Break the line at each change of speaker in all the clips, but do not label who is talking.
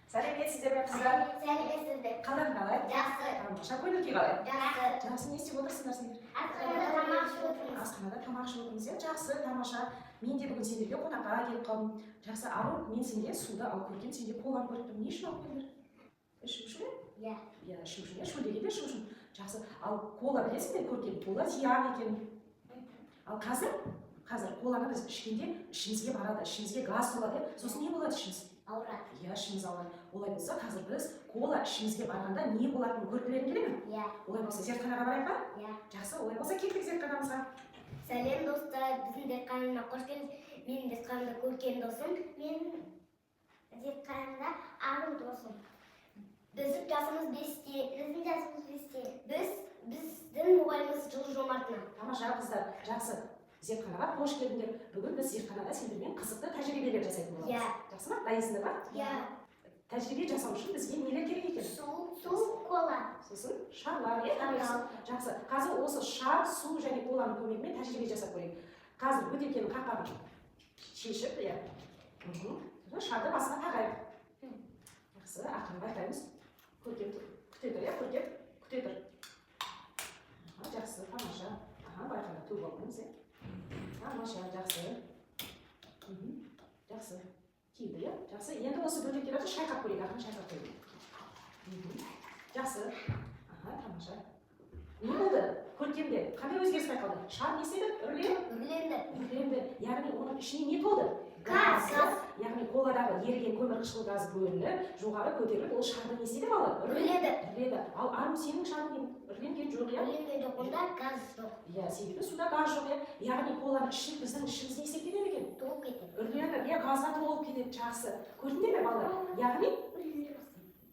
Сәлеметсіздер ме қыздар?
Сәлеметсіздер.
Қалың қалай?
Жақсы.
Тамаша. Көңіл-күй қалай?
Жақсы.
Жақсы. Не істеп отырсыңдар сендер?
Асханада тамақ ішіп отырмыз.
Асханада тамақ ішіп отырмыз, иә? Жақсы, тамаша. Мен де бүгін сендерге қонаққа келіп қалдым. Жақсы, Ару, мен сенде суды алып көрген, сенде коланы көріп тұрмын. Не үшін алып келдіңдер? Ішу үшін?
Иә.
Иә, ішу үшін. Шөлдеге де ішу үшін. Жақсы. Ал кола білесің бе, көрген? Кола зиян екен. Ал қазір коланы біз ішкенде ішімізге барады, ішімізге газ толады. Сосын не болады ішіміз?
Ауырады.
Иә, ішіміз ауырады. Олай болса, қазір біз кола ішімізге барғанда не болатынын көріп білгің келе ме?
Иә.
Олай болса, зертханаға барайық па?
Иә.
Жақсы, олай болса, кеттік зертханамызға.
Сәлем достар, біздің зертханына қош келдіңіз. Менің зертханамда көрген досым, менің зертханамда Ару досым. Біздің жасымыз 5-те. Біздің мұғаліміміз Жылы Жомартына.
Тамаша қыздар, жақсы. Зертханаға қош келдіңдер. Бүгін біз зертханада сендермен қызықты тәжірибелер жасайтын боламыз.
Иә.
Жақсы ма? Дайынсыңдар ма?
Иә.
Тәжірибе жасау үшін бізге нелер керек екен?
Су, кола.
Сосын шарлар, иә?
Шарлар.
Жақсы. Қазір осы шар, су және коланың көмегімен тәжірибе жасап көрейік. Қазір бөтелкенің қақпағын шешіп, иә. Шарды басына тағайық. Жақсы, ақырын байқаймыз. Көркем күте тұр, иә? Көркем күте тұр. Жақсы, тамаша. Байқайық, туып алмаймыз, иә? Тамаша, жақсы. Жақсы. Кейді, иә? Жақсы. Енді осы бөтелкелерді шайқап көрейік, ақырын шайқап көрейік. Жақсы. Тамаша. Не болды? Көркемде қандай өзгеріс байқалды? Шар не істеді? Үрленді. Яғни оның ішіне не толды?
Газ.
Яғни коладағы еріген көмірқышқыл газы бөлініп, жоғары көтеріліп, ол шарды не істеді бала? Үрледі. Ал Ару, сенің шардың үрленген жоқ, иә?
Үрленген жоқ, онда газ жоқ.
Иә, себебі суда газ жоқ, иә? Яғни коланың іші біздің ішіміз не істеп кетеді екен?
Толып кетеді.
Үрленіп, иә, газға толып кетеді. Жақсы. Көрдіңдер ме балалар? Яғни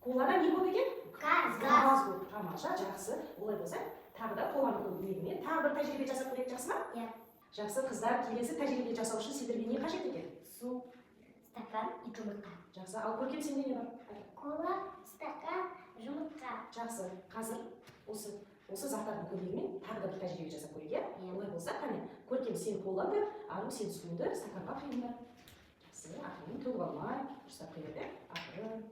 колада не көп екен? Газ көп. Тамаша, жақсы. Олай болса, тағы да коланың көмегімен тағы бір тәжірибе жасап көрейік, жақсы ма?
Иә.
Жақсы, қыздар, келесі тәжірибе жасау үшін сендерге не қажет екен?
Су, стакан и жұмыртқа.
Жақсы, ал көркем сенде не бар?
Кола, стакан, жұмыртқа.
Жақсы, қазір осы заттардың көмегімен тағы да бір тәжірибе жасап көрейік, иә? Олай болса, қане, көркем сен колаңды, Ару сен суыңды стаканға құйыңдар. Жақсы, ақырын төгіп алмай, ұстап келеді, ақырын.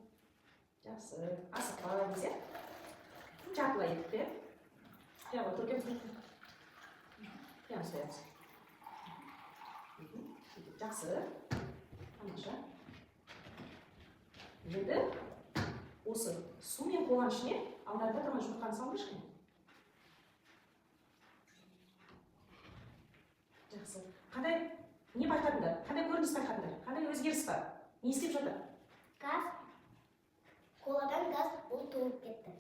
Жақсы, асықпаймыз, иә? Жартылай етіп бер. Прямо көркем прямо ұстаймыз. Жақсы. Тамаша. Енді осы су мен коланың ішіне алдарында тұрған жұмыртқаны салыңдаршы. Жақсы. Қандай не байқадыңдар? Қандай көрініс байқадыңдар? Қандай өзгеріс бар? Не істеп жатыр?
Газ. Коладан газ ол толып кетті.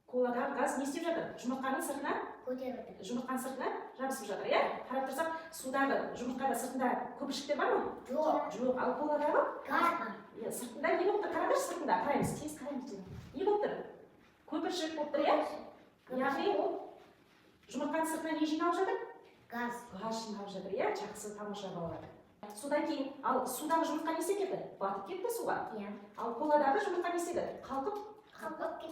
Коладағы газ не істеп жатыр? Жұмыртқаның сыртына
Көтерілді.
жұмыртқаның сыртына жабысып жатыр, иә? Қарап тұрсақ, судағы жұмыртқада сыртында көпіршіктер бар ма?
Жоқ.
Ал коладағы
Газ бар.
сыртында не болып тұр? Қараңдаршы сыртында, қараймыз, тез қараймыз. Не болып тұр? Көпіршік болып тұр, иә? Яғни жұмыртқаның сыртына не жиналып жатыр?
Газ.
Газ жиналып жатыр, иә? Жақсы, тамаша балалар. Содан кейін, ал судағы жұмыртқа не істеп кетті? Батып кетті суға.
Иә.
Ал коладағы жұмыртқа не істеді?
Қалқып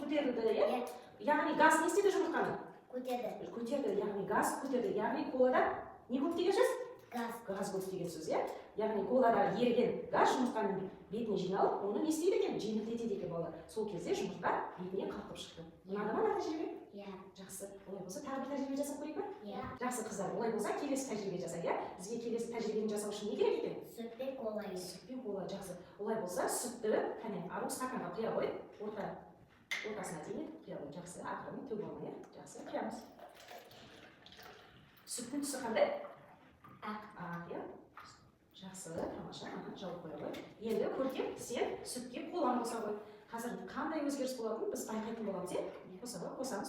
көтерілді, иә?
Иә.
Яғни газ не істеді жұмыртқаны?
Көтерді.
Яғни газ көтерді. Яғни колада не көп деген сөз?
Газ
көп деген сөз, иә? Яғни колада еріген газ жұмыртқаның бетіне жиналып, оны не істейді екен? Жеңілдетеді екен балалар. Сол кезде жұмыртқа бетіне қалқып шықты. Ұнады ма тәжірибе?
Иә.
Жақсы. Олай болса, тағы бір тәжірибе жасап көрейік па?
Иә.
Жақсы қыздар, олай болса, келесі тәжірибе жасайық, иә? Бізге келесі тәжірибені жасау үшін не керек екен?
Сүт пен кола.
Сүт пен кола, жақсы. Олай болса, сүтті, қане, Ару стаканға құя қой. Ортасына дейін құя қой. Жақсы, ақырын төгіп алмай, иә? Жақсы, құямыз. Сүттің түсі қандай?
Ақ,
иә? Жақсы, тамаша, жауып қоя қой. Енді көркем, сен сүтке коланы қоса қой. Қазір қандай өзгеріс болатынын біз байқайтын боламыз, иә? Қосамыз. Қосамыз,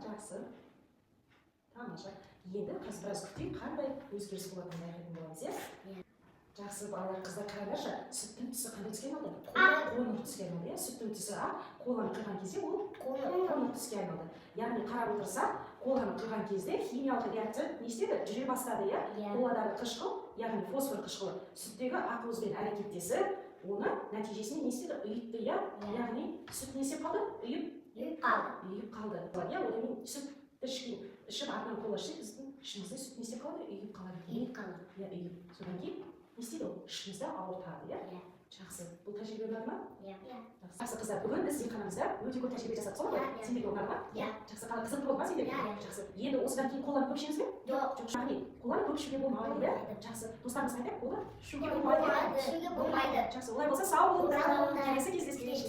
жақсы. Тамаша. Енді қазір біраз күтейік, қандай өзгеріс болатынын байқайтын боламыз, иә? Жақсы, балалар, қыздар, қараңдаршы, сүттің түсі қандай түске айналды? Қоңыр түске айналды, иә? Сүттің түсі ақ, коланы құйған кезде ол қоңыр түске айналды. Яғни қарап отырсақ, коланы құйған кезде химиялық реакция не істеді? Жүре бастады, иә? Коладағы қышқыл, яғни фосфор қышқылы сүттегі ақуызбен әрекеттесіп, оны нәтижесінде не істеді? Ұйытты, иә? Яғни сүт не істеп қалды? Ұйып қалды. Иә, одан сүтті ішіп артынан кола ішсек, біздің ішімізде сүт не істеп қалды? Ұйып қалады.
Ұйып қалды.
Иә, ұйып. Содан кейін не істейді ол ішімізді ауыртады иә
Иә.
жақсы бұл тәжірибе ұнады ма
Иә.
жақсы қыздар бүгін біз емханамызда өте көп тәжірибе жасадық солай ғой
Иә.
сендерге ұнады ма
Иә.
жақсы қызықты болды ма сендерге
Иә.
жақсы енді осыдан кейін қоланы көп ішеміз бе
Жоқ.
жоқ яғни қоланы көп ішуге болмайды иә жақсы достарымызға айтайық қолды ішуге
Болмайды.
болмайды
Ішуге болмайды.
жақсы олай болса сау болыңдар
Сау болыңдар.
келесі кездескенше
Келесі